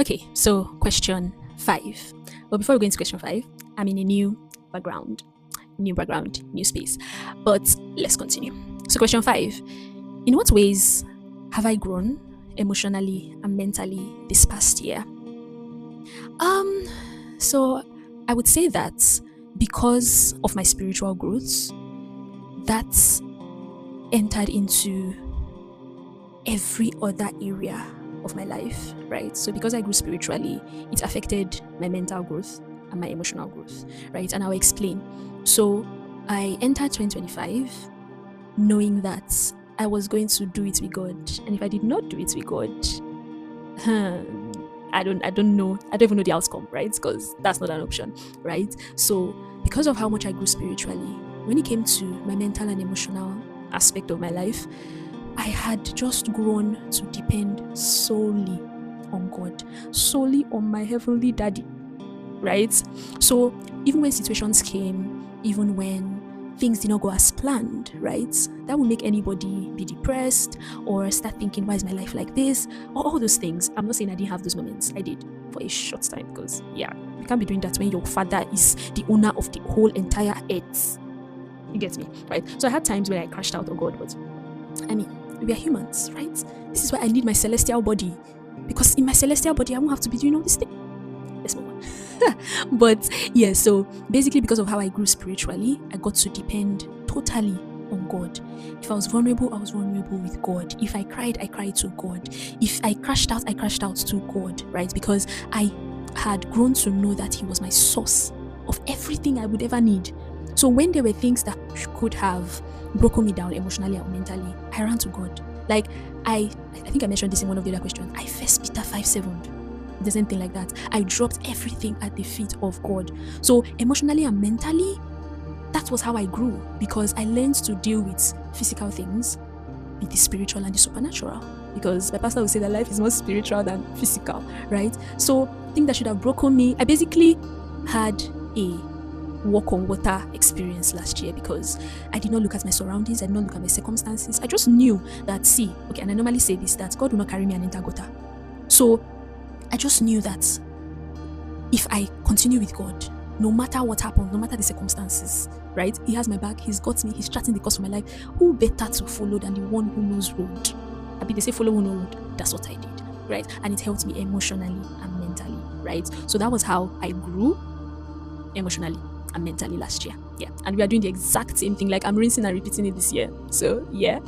Okay, so question 5. But before we go into question 5, I'm in a background, new background, new space. But let's continue. So, question 5. In what ways have I grown emotionally and mentally this past year? Um, so I would say that because of my spiritual growth, that's entered into every other area of my life, right? So because I grew spiritually, it affected my mental growth and my emotional growth, right? And I'll explain. So I entered 2025 knowing that I was going to do it with God. And if I did not do it with God, I don't know. I don't even know the outcome, right? Because that's not an option, right? So because of how much I grew spiritually, when it came to my mental and emotional aspect of my life, I had just grown to depend solely on God, solely on my heavenly daddy, right? So even when situations came, even when things did not go as planned, right? That would make anybody be depressed or start thinking, why is my life like this? Or all those things. I'm not saying I didn't have those moments. I did for a short time because, yeah, you can't be doing that when your father is the owner of the whole entire earth. You get me, right? So I had times where I crashed out on God, but I mean, we are humans, right? This is why I need my celestial body. Because in my celestial body, I won't have to be doing all this thing. Let's move on. But yeah, so basically because of how I grew spiritually, I got to depend totally on God. If I was vulnerable, I was vulnerable with God. If I cried, I cried to God. If I crashed out, I crashed out to God, right? Because I had grown to know that He was my source of everything I would ever need. So when there were things that could have broken me down emotionally or mentally, I ran to God. Like I think I mentioned this in one of the other questions. I first Peter 5:7. The same thing like that. I dropped everything at the feet of God. So emotionally and mentally, that was how I grew because I learned to deal with physical things, with the spiritual and the supernatural. Because my pastor would say that life is more spiritual than physical, right? So thing that should have broken me, I basically had a walk on water experience last year because I did not look at my surroundings, I did not look at my circumstances. I just knew that, and I normally say this, that God will not carry me and enter gutter. So I just knew that if I continue with God, no matter what happens, no matter the circumstances, right? He has my back, He's got me, He's charting the course of my life. Who better to follow than the one who knows road? I mean, they say follow who knows road. That's what I did, right? And it helped me emotionally and mentally, right? So that was how I grew emotionally and mentally last year. Yeah. And we are doing the exact same thing. Like I'm rinsing and repeating it this year. So yeah.